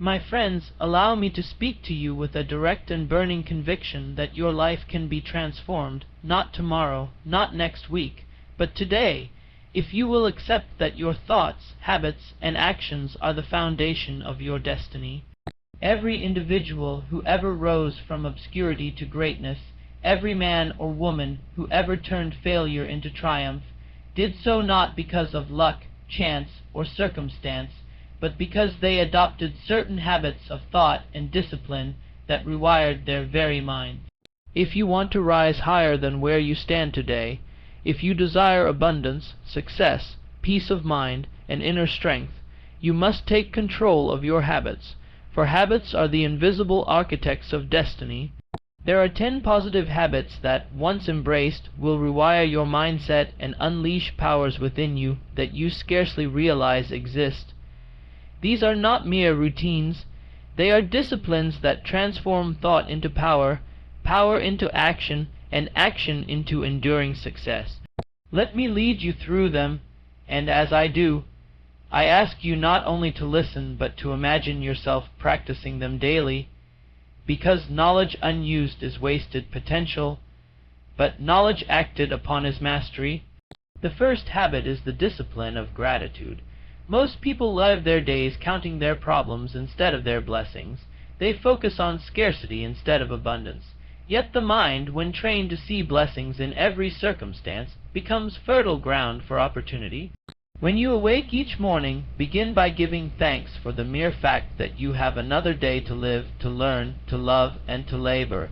My friends, allow me to speak to you with a direct and burning conviction that your life can be transformed, not tomorrow, not next week, but today, if you will accept that your thoughts, habits, and actions are the foundation of your destiny. Every individual who ever rose from obscurity to greatness, every man or woman who ever turned failure into triumph, did so not because of luck, chance, or circumstance, but because they adopted certain habits of thought and discipline that rewired their very minds. If you want to rise higher than where you stand today, if you desire abundance, success, peace of mind, and inner strength, you must take control of your habits, for habits are the invisible architects of destiny. There are 10 positive habits that, once embraced, will rewire your mindset and unleash powers within you that you scarcely realize exist. These are not mere routines. They are disciplines that transform thought into power, power into action, and action into enduring success. Let me lead you through them, and as I do, I ask you not only to listen but to imagine yourself practicing them daily, because knowledge unused is wasted potential, but knowledge acted upon is mastery. The first habit is the discipline of gratitude. Most people live their days counting their problems instead of their blessings. They focus on scarcity instead of abundance. Yet the mind, when trained to see blessings in every circumstance, becomes fertile ground for opportunity. When you awake each morning, begin by giving thanks for the mere fact that you have another day to live, to learn, to love, and to labor.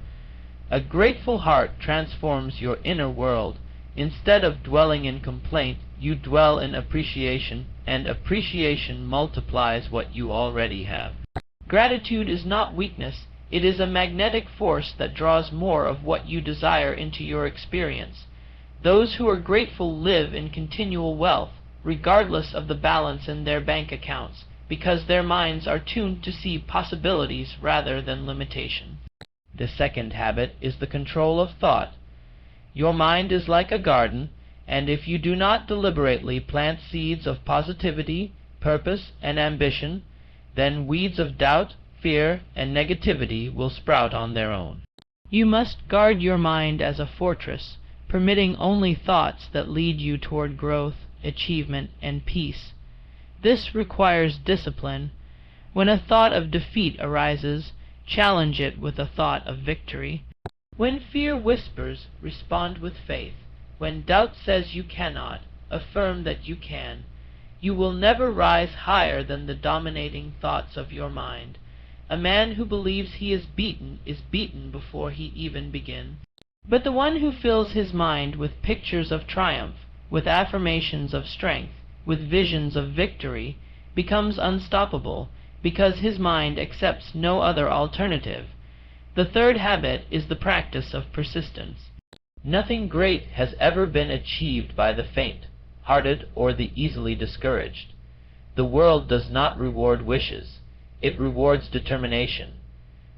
A grateful heart transforms your inner world. Instead of dwelling in complaint, you dwell in appreciation, and appreciation multiplies what you already have. Gratitude is not weakness. It is a magnetic force that draws more of what you desire into your experience. Those who are grateful live in continual wealth, regardless of the balance in their bank accounts, because their minds are tuned to see possibilities rather than limitation. The second habit is the control of thought. Your mind is like a garden, and if you do not deliberately plant seeds of positivity, purpose, and ambition, then weeds of doubt, fear, and negativity will sprout on their own. You must guard your mind as a fortress, permitting only thoughts that lead you toward growth, achievement, and peace. This requires discipline. When a thought of defeat arises, challenge it with a thought of victory. When fear whispers, respond with faith. When doubt says you cannot, affirm that you can. You will never rise higher than the dominating thoughts of your mind. A man who believes he is beaten before he even begins. But the one who fills his mind with pictures of triumph, with affirmations of strength, with visions of victory, becomes unstoppable, because his mind accepts no other alternative. The third habit is the practice of persistence. Nothing great has ever been achieved by the faint-hearted or the easily discouraged. The world does not reward wishes. It rewards determination.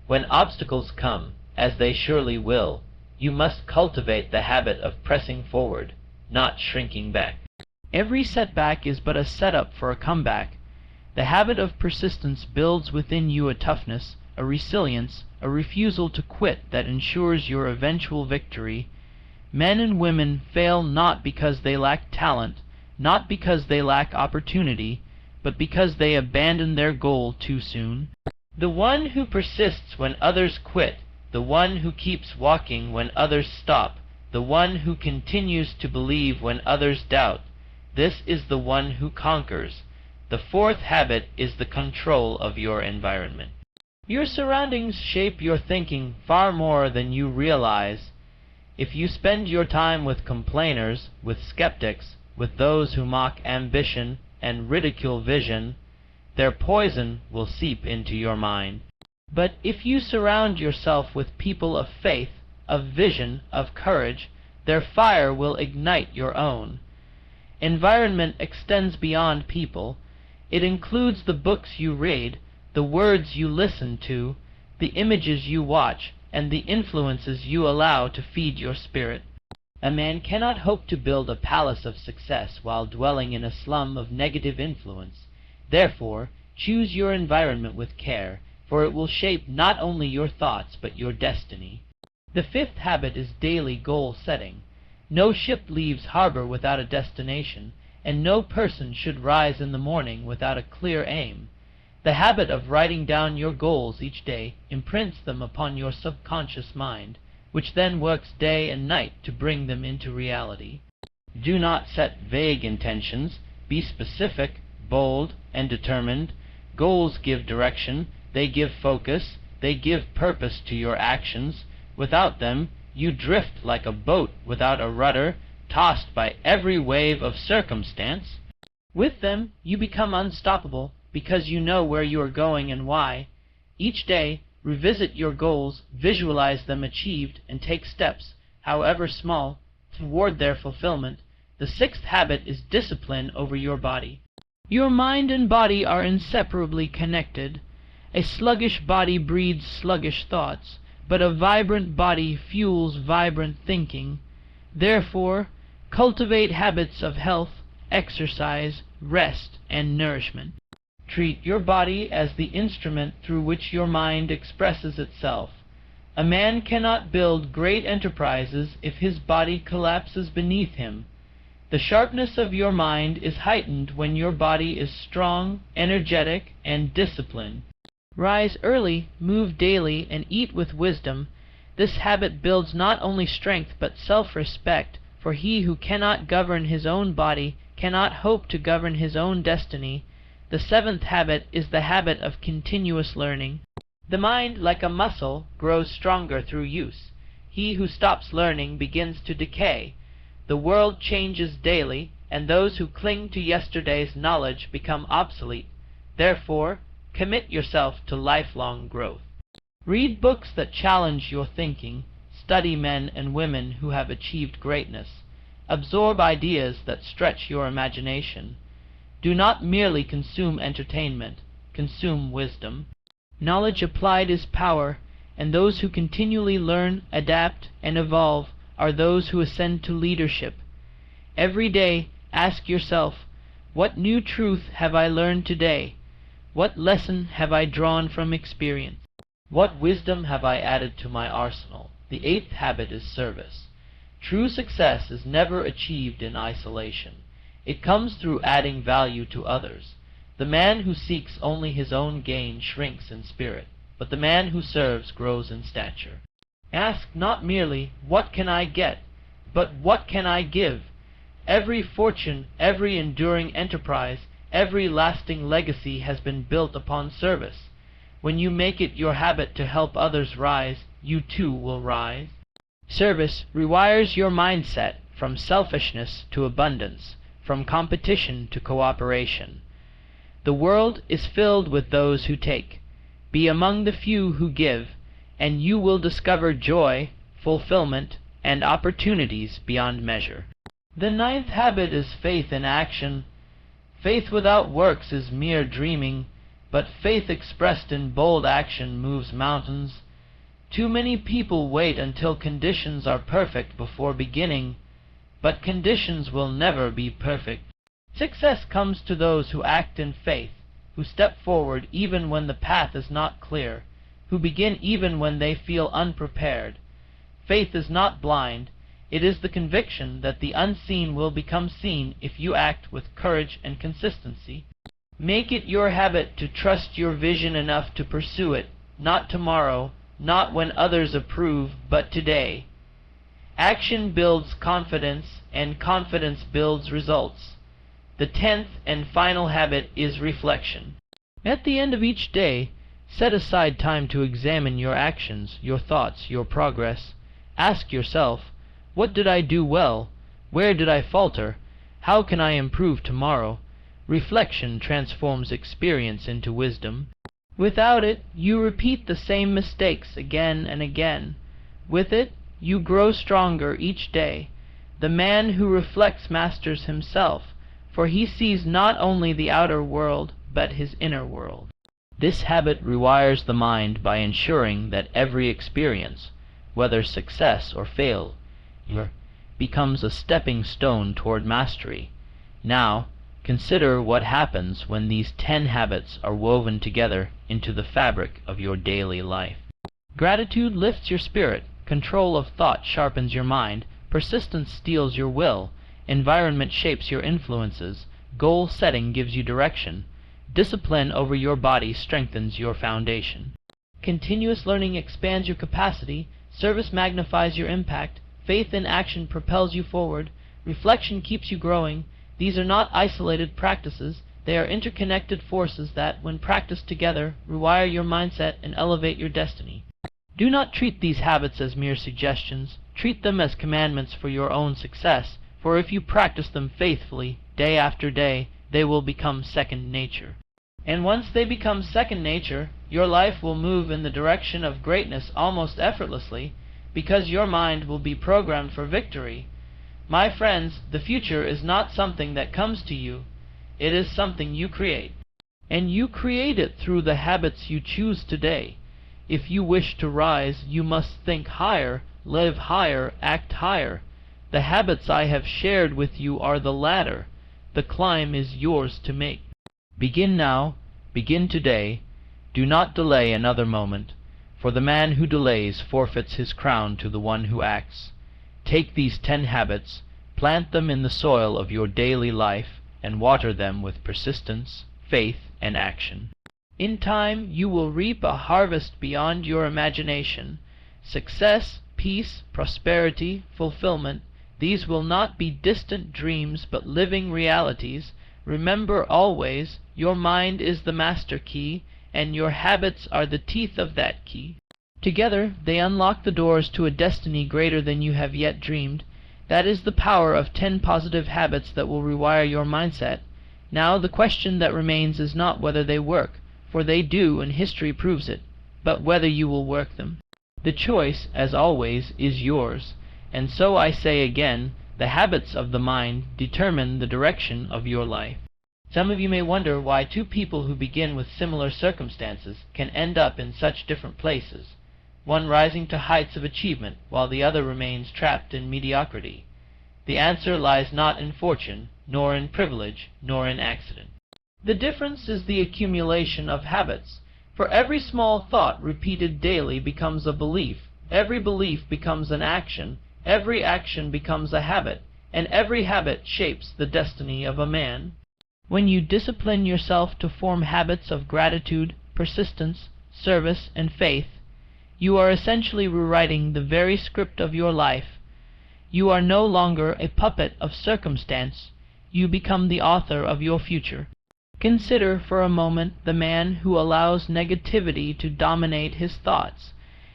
When obstacles come, as they surely will, you must cultivate the habit of pressing forward, not shrinking back. Every setback is but a setup for a comeback. The habit of persistence builds within you a toughness, a resilience, a refusal to quit that ensures your eventual victory. Men and women fail not because they lack talent, not because they lack opportunity, but because they abandon their goal too soon. The one who persists when others quit, the one who keeps walking when others stop, the one who continues to believe when others doubt, this is the one who conquers. The fourth habit is the control of your environment. Your surroundings shape your thinking far more than you realize. If you spend your time with complainers, with skeptics, with those who mock ambition and ridicule vision, their poison will seep into your mind. But if you surround yourself with people of faith, of vision, of courage, their fire will ignite your own. Environment extends beyond people. It includes the books you read, the words you listen to, the images you watch, and the influences you allow to feed your spirit. A man cannot hope to build a palace of success while dwelling in a slum of negative influence. Therefore, Choose your environment with care, for it will shape not only your thoughts but your destiny. The fifth habit is daily goal setting. No ship leaves harbor without a destination, and no person should rise in the morning without a clear aim. The habit of writing down your goals each day imprints them upon your subconscious mind, which then works day and night to bring them into reality. Do not set vague intentions. Be specific, bold, and determined. Goals give direction, they give focus, they give purpose to your actions. Without them, you drift like a boat without a rudder, tossed by every wave of circumstance. With them, you become unstoppable, because you know where you are going and why. Each day, revisit your goals, visualize them achieved, and take steps, however small, toward their fulfillment. The sixth habit is discipline over your body. Your mind and body are inseparably connected. A sluggish body breeds sluggish thoughts, but a vibrant body fuels vibrant thinking. Therefore, cultivate habits of health, exercise, rest, and nourishment. Treat your body as the instrument through which your mind expresses itself. A man cannot build great enterprises if his body collapses beneath him. The sharpness of your mind is heightened when your body is strong, energetic, and disciplined. Rise early, move daily, and eat with wisdom. This habit builds not only strength but self-respect, for he who cannot govern his own body cannot hope to govern his own destiny. The seventh habit is the habit of continuous learning. The mind, like a muscle, grows stronger through use. He who stops learning begins to decay. The world changes daily, and those who cling to yesterday's knowledge become obsolete. Therefore, commit yourself to lifelong growth. Read books that challenge your thinking. Study men and women who have achieved greatness. Absorb ideas that stretch your imagination. Do not merely consume entertainment, consume wisdom. Knowledge applied is power, and those who continually learn, adapt, and evolve are those who ascend to leadership. Every day, ask yourself, what new truth have I learned today? What lesson have I drawn from experience? What wisdom have I added to my arsenal? The eighth habit is service. True success is never achieved in isolation. It comes through adding value to others. The man who seeks only his own gain shrinks in spirit, but the man who serves grows in stature. Ask not merely, what can I get, but what can I give? Every fortune, every enduring enterprise, every lasting legacy has been built upon service. When you make it your habit to help others rise, you too will rise. Service rewires your mindset from selfishness to abundance, from competition to cooperation. The world is filled with those who take. Be among the few who give, and you will discover joy, fulfillment, and opportunities beyond measure. The ninth habit is faith in action. Faith without works is mere dreaming, but faith expressed in bold action moves mountains. Too many people wait until conditions are perfect before beginning, but conditions will never be perfect. Success comes to those who act in faith, who step forward even when the path is not clear, who begin even when they feel unprepared. Faith is not blind. It is the conviction that the unseen will become seen if you act with courage and consistency. Make it your habit to trust your vision enough to pursue it, not tomorrow, not when others approve, but today. Action builds confidence, and confidence builds results. The 10th and final habit is reflection. At the end of each day, set aside time to examine your actions, your thoughts, your progress. Ask yourself, what did I do well? Where did I falter? How can I improve tomorrow? Reflection transforms experience into wisdom. Without it, you repeat the same mistakes again and again. With it, you grow stronger each day. The man who reflects masters himself, for he sees not only the outer world, but his inner world. This habit rewires the mind by ensuring that every experience, whether success or failure, becomes a stepping stone toward mastery. Now, Consider what happens when these 10 habits are woven together into the fabric of your daily life. Gratitude lifts your spirit, control of thought sharpens your mind, persistence steels your will, environment shapes your influences, goal setting gives you direction, discipline over your body strengthens your foundation. Continuous learning expands your capacity, service magnifies your impact, faith in action propels you forward, reflection keeps you growing. These are not isolated practices, they are interconnected forces that, when practiced together, rewire your mindset and elevate your destiny. Do not treat these habits as mere suggestions. Treat them as commandments for your own success, for if you practice them faithfully, day after day, they will become second nature. And once they become second nature, your life will move in the direction of greatness almost effortlessly, because your mind will be programmed for victory. My friends, the future is not something that comes to you. It is something you create. And you create it through the habits you choose today. If you wish to rise, you must think higher, live higher, act higher. The habits I have shared with you are the ladder. The climb is yours to make. Begin now, begin today. Do not delay another moment, for the man who delays forfeits his crown to the one who acts. Take these 10 habits, plant them in the soil of your daily life, and water them with persistence, faith, and action. In time, you will reap a harvest beyond your imagination. Success, peace, prosperity, fulfillment, these will not be distant dreams but living realities. Remember always, your mind is the master key, and your habits are the teeth of that key. Together, they unlock the doors to a destiny greater than you have yet dreamed. That is the power of 10 positive habits that will rewire your mindset. Now, the question that remains is not whether they work, for they do, and history proves it, but whether you will work them. The choice, as always, is yours. And so I say again, the habits of the mind determine the direction of your life. Some of you may wonder why 2 people who begin with similar circumstances can end up in such different places, one rising to heights of achievement while the other remains trapped in mediocrity. The answer lies not in fortune, nor in privilege, nor in accident. The difference is the accumulation of habits. For every small thought repeated daily becomes a belief, every belief becomes an action, every action becomes a habit, and every habit shapes the destiny of a man. When you discipline yourself to form habits of gratitude, persistence, service, and faith, you are essentially rewriting the very script of your life. You are no longer a puppet of circumstance. You become the author of your future. Consider for a moment the man who allows negativity to dominate his thoughts.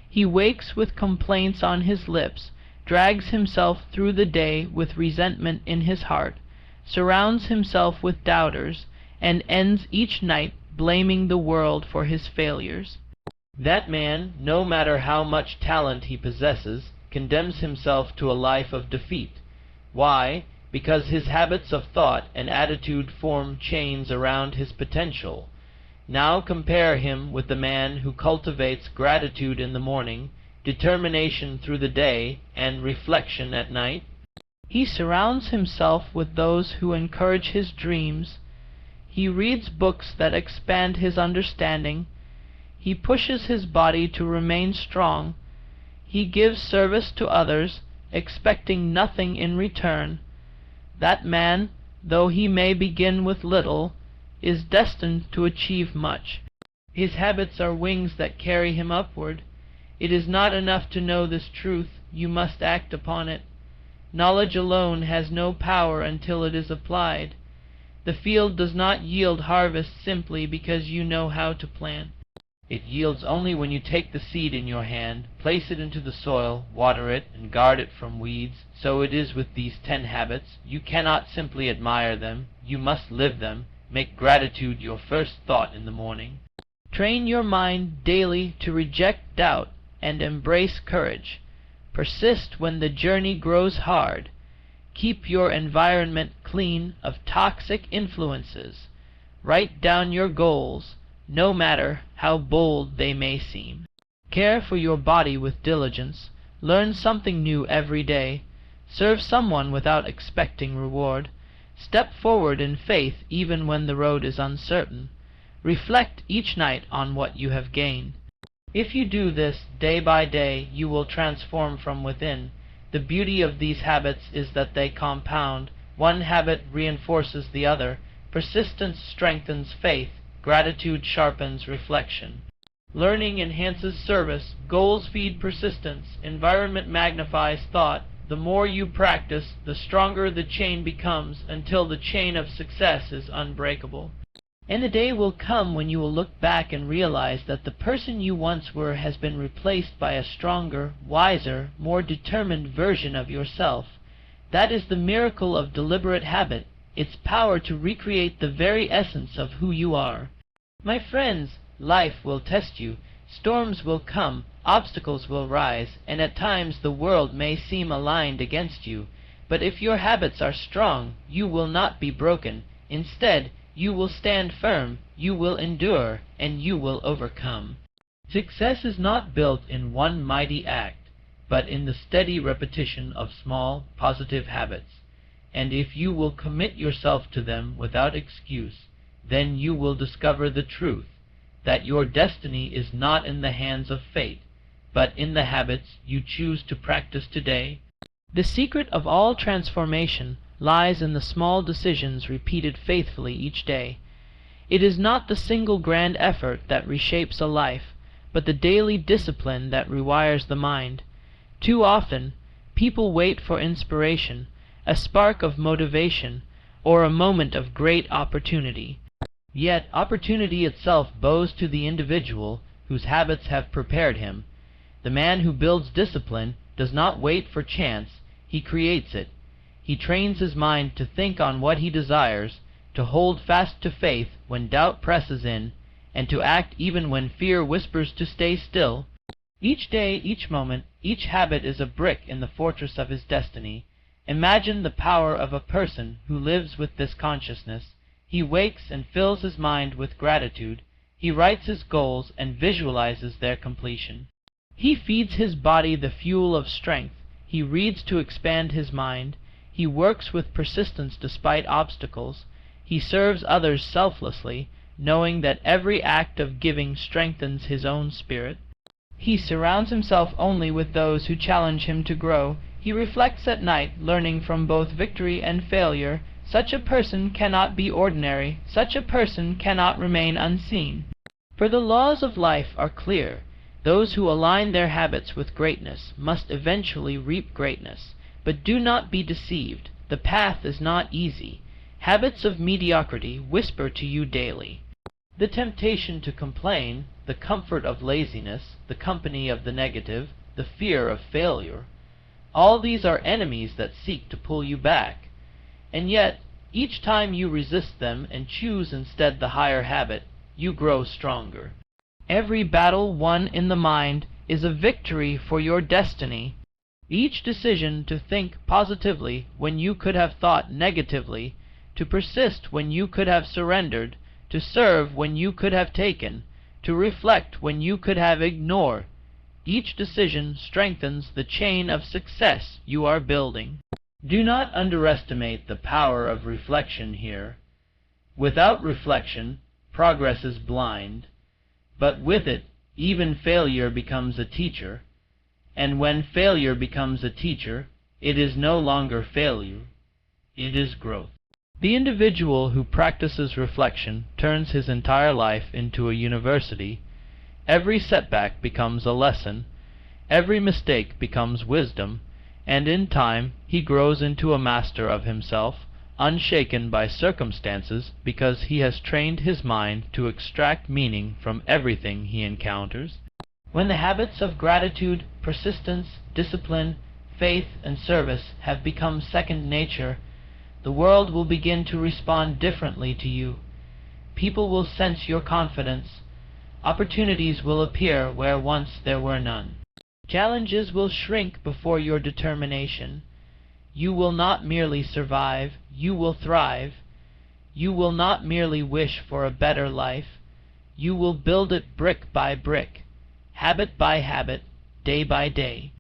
He wakes with complaints on his lips, drags himself through the day with resentment in his heart, surrounds himself with doubters, and ends each night blaming the world for his failures. That man, no matter how much talent he possesses, condemns himself to a life of defeat. Why? Because his habits of thought and attitude form chains around his potential. Now compare him with the man who cultivates gratitude in the morning, determination through the day, and reflection at night. He surrounds himself with those who encourage his dreams. He reads books that expand his understanding. He pushes his body to remain strong. He gives service to others, expecting nothing in return. That man, though he may begin with little, is destined to achieve much. His habits are wings that carry him upward. It is not enough to know this truth, you must act upon it. Knowledge alone has no power until it is applied. The field does not yield harvest simply because you know how to plant. It yields only when you take the seed in your hand, place it into the soil, water it, and guard it from weeds. So it is with these 10 habits. You cannot simply admire them, you must live them. Make gratitude your first thought in the morning. Train your mind daily to reject doubt and embrace courage. Persist when the journey grows hard. Keep your environment clean of toxic influences. Write down your goals, no matter how bold they may seem. Care for your body with diligence. Learn something new every day. Serve someone without expecting reward. Step forward in faith even when the road is uncertain. Reflect each night on what you have gained. If you do this day by day, you will transform from within. The beauty of these habits is that they compound. One habit reinforces the other. Persistence strengthens faith. Gratitude sharpens reflection. Learning enhances service. Goals feed persistence. Environment magnifies thought. The more you practice, the stronger the chain becomes, until the chain of success is unbreakable. And the day will come when you will look back and realize that the person you once were has been replaced by a stronger, wiser, more determined version of yourself. That is the miracle of deliberate habit, its power to recreate the very essence of who you are. My friends, life will test you. Storms will come, obstacles will rise, and at times the world may seem aligned against you. But if your habits are strong, you will not be broken. Instead, you will stand firm, you will endure, and you will overcome. Success is not built in one mighty act, but in the steady repetition of small, positive habits. And if you will commit yourself to them without excuse, then you will discover the truth, that your destiny is not in the hands of fate, but in the habits you choose to practice today. The secret of all transformation lies in the small decisions repeated faithfully each day. It is not the single grand effort that reshapes a life, but the daily discipline that rewires the mind. Too often, people wait for inspiration, a spark of motivation, or a moment of great opportunity. Yet opportunity itself bows to the individual whose habits have prepared him. The man who builds discipline does not wait for chance, he creates it. He trains his mind to think on what he desires, to hold fast to faith when doubt presses in, and to act even when fear whispers to stay still. Each day, each moment, each habit is a brick in the fortress of his destiny. Imagine the power of a person who lives with this consciousness. He wakes and fills his mind with gratitude. He writes his goals and visualizes their completion. He feeds his body the fuel of strength. He reads to expand his mind. He works with persistence despite obstacles. He serves others selflessly, knowing that every act of giving strengthens his own spirit. He surrounds himself only with those who challenge him to grow. He reflects at night, learning from both victory and failure. Such a person cannot be ordinary. Such a person cannot remain unseen. For the laws of life are clear. Those who align their habits with greatness must eventually reap greatness. But do not be deceived. The path is not easy. Habits of mediocrity whisper to you daily. The temptation to complain, the comfort of laziness, the company of the negative, the fear of failure, all these are enemies that seek to pull you back. And yet, each time you resist them and choose instead the higher habit, you grow stronger. Every battle won in the mind is a victory for your destiny. Each decision to think positively when you could have thought negatively, to persist when you could have surrendered, to serve when you could have taken, to reflect when you could have ignored. Each decision strengthens the chain of success you are building. Do not underestimate the power of reflection here. Without reflection, progress is blind, but with it, even failure becomes a teacher. And when failure becomes a teacher, it is no longer failure, it is growth. The individual who practices reflection turns his entire life into a university. Every setback becomes a lesson, every mistake becomes wisdom, and in time he grows into a master of himself, unshaken by circumstances because he has trained his mind to extract meaning from everything he encounters. When the habits of gratitude, persistence, discipline, faith, and service have become second nature, the world will begin to respond differently to you. People will sense your confidence. Opportunities will appear where once there were none. Challenges will shrink before your determination. You will not merely survive, you will thrive. You will not merely wish for a better life, you will build it brick by brick, habit by habit, day by day.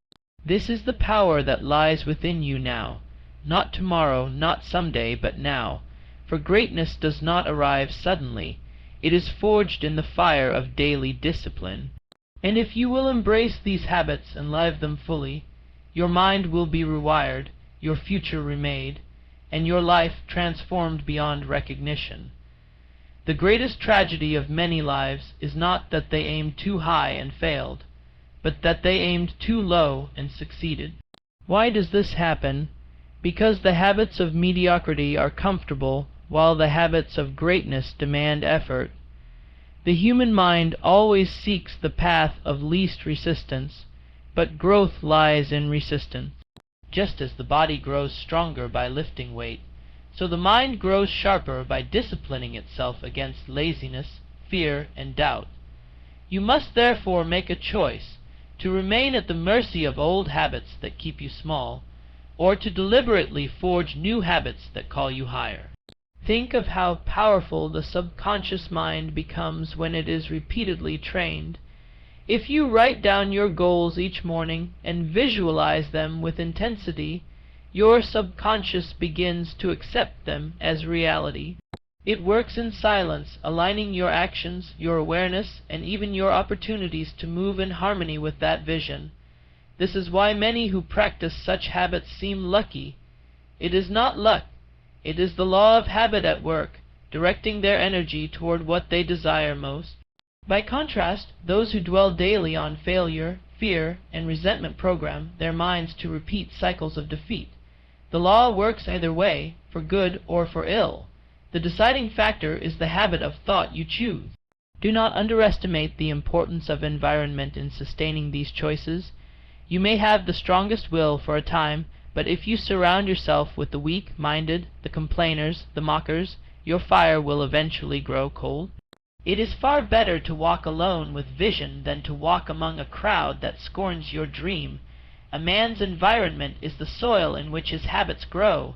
This is the power that lies within you now. not tomorrow, not someday, but now. For greatness does not arrive suddenly. It is forged in the fire of daily discipline. And if you will embrace these habits and live them fully, your mind will be rewired, your future remade, and your life transformed beyond recognition. The greatest tragedy of many lives is not that they aimed too high and failed, but that they aimed too low and succeeded. Why does this happen? Because the habits of mediocrity are comfortable, while the habits of greatness demand effort. The human mind always seeks the path of least resistance, but growth lies in resistance. Just as the body grows stronger by lifting weight, so the mind grows sharper by disciplining itself against laziness, fear, and doubt. You must therefore make a choice to remain at the mercy of old habits that keep you small, or to deliberately forge new habits that call you higher. Think of how powerful the subconscious mind becomes when it is repeatedly trained. If you write down your goals each morning and visualize them with intensity, your subconscious begins to accept them as reality. It works in silence, aligning your actions, your awareness, and even your opportunities to move in harmony with that vision. This is why many who practice such habits seem lucky. It is not luck. It is the law of habit at work, directing their energy toward what they desire most. By contrast, those who dwell daily on failure, fear, and resentment program their minds to repeat cycles of defeat. The law works either way, for good or for ill. The deciding factor is the habit of thought you choose. Do not underestimate the importance of environment in sustaining these choices. You may have the strongest will for a time, but if you surround yourself with the weak-minded, the complainers, the mockers, your fire will eventually grow cold. It is far better to walk alone with vision than to walk among a crowd that scorns your dream. A man's environment is the soil in which his habits grow.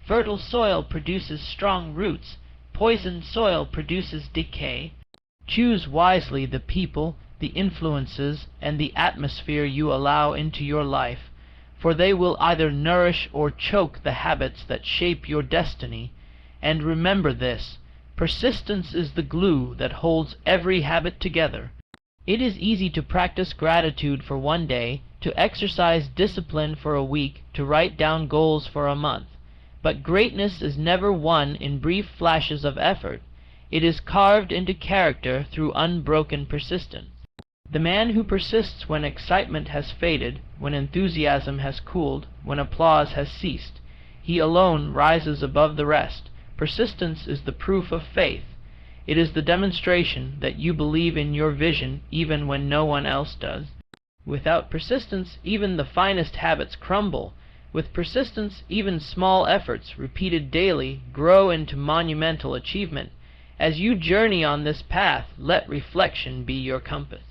Fertile soil produces strong roots. Poisoned soil produces decay. Choose wisely the people, the influences, and the atmosphere you allow into your life, for they will either nourish or choke the habits that shape your destiny. And remember this: persistence is the glue that holds every habit together. It is easy to practice gratitude for one day, to exercise discipline for a week, to write down goals for a month. But greatness is never won in brief flashes of effort. It is carved into character through unbroken persistence. The man who persists when excitement has faded, when enthusiasm has cooled, when applause has ceased, he alone rises above the rest. Persistence is the proof of faith. It is the demonstration that you believe in your vision even when no one else does. Without persistence, even the finest habits crumble. With persistence, even small efforts, repeated daily, grow into monumental achievement. As you journey on this path, let reflection be your compass.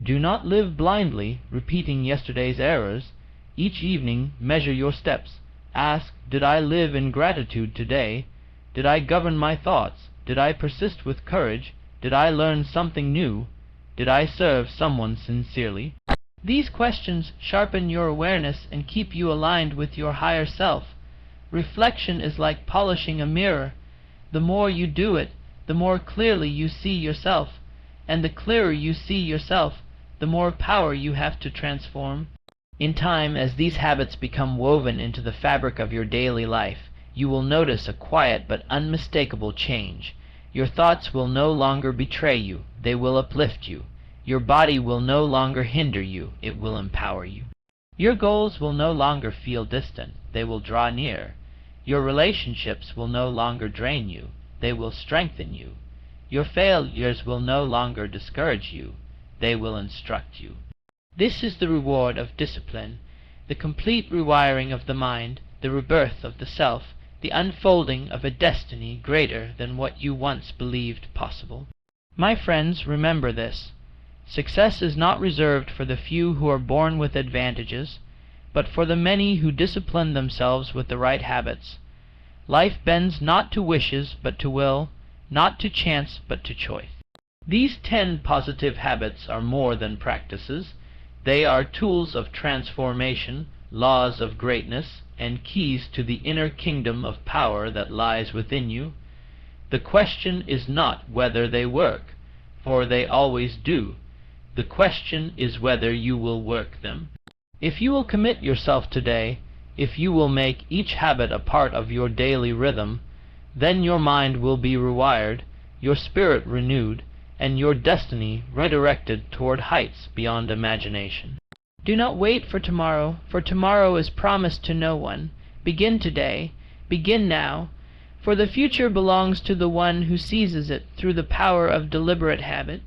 Do not live blindly, repeating yesterday's errors. Each evening, measure your steps. Ask, did I live in gratitude today? Did I govern my thoughts? Did I persist with courage? Did I learn something new? Did I serve someone sincerely? These questions sharpen your awareness and keep you aligned with your higher self. Reflection is like polishing a mirror. The more you do it, the more clearly you see yourself, and the clearer you see yourself, the more power you have to transform. In time, as these habits become woven into the fabric of your daily life, you will notice a quiet but unmistakable change. Your thoughts will no longer betray you, they will uplift you. Your body will no longer hinder you, it will empower you. Your goals will no longer feel distant, they will draw near. Your relationships will no longer drain you, they will strengthen you. Your failures will no longer discourage you, they will instruct you. This is the reward of discipline, the complete rewiring of the mind, the rebirth of the self, the unfolding of a destiny greater than what you once believed possible. My friends, remember this. Success is not reserved for the few who are born with advantages, but for the many who discipline themselves with the right habits. Life bends not to wishes but to will, not to chance but to choice. These 10 positive habits are more than practices. They are tools of transformation, laws of greatness, and keys to the inner kingdom of power that lies within you. The question is not whether they work, for they always do. The question is whether you will work them. If you will commit yourself today, if you will make each habit a part of your daily rhythm, then your mind will be rewired, your spirit renewed, and your destiny redirected toward heights beyond imagination. Do not wait for tomorrow is promised to no one. Begin today, begin now, for the future belongs to the one who seizes it through the power of deliberate habit.